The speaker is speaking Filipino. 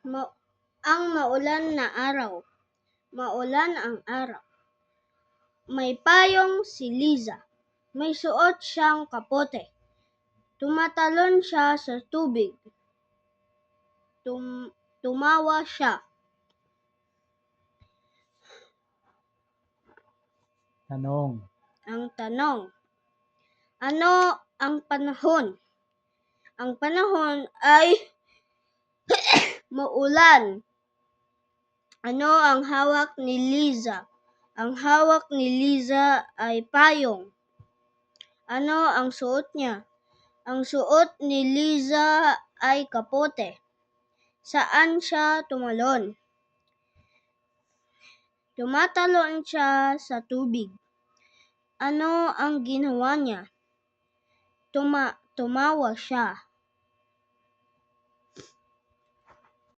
Ang maulan na araw. Maulan ang araw. May payong si Liza. May suot siyang kapote. Tumatalon siya sa tubig. Tumawa siya. Tanong. Ang tanong, ano ang panahon? Ang panahon ay maulan. Ano ang hawak ni Liza? Ang hawak ni Liza ay payong. Ano ang suot niya? Ang suot ni Liza ay kapote. Saan siya tumalon? Tumatalon siya sa tubig. Ano ang ginawa niya? Tumawa siya.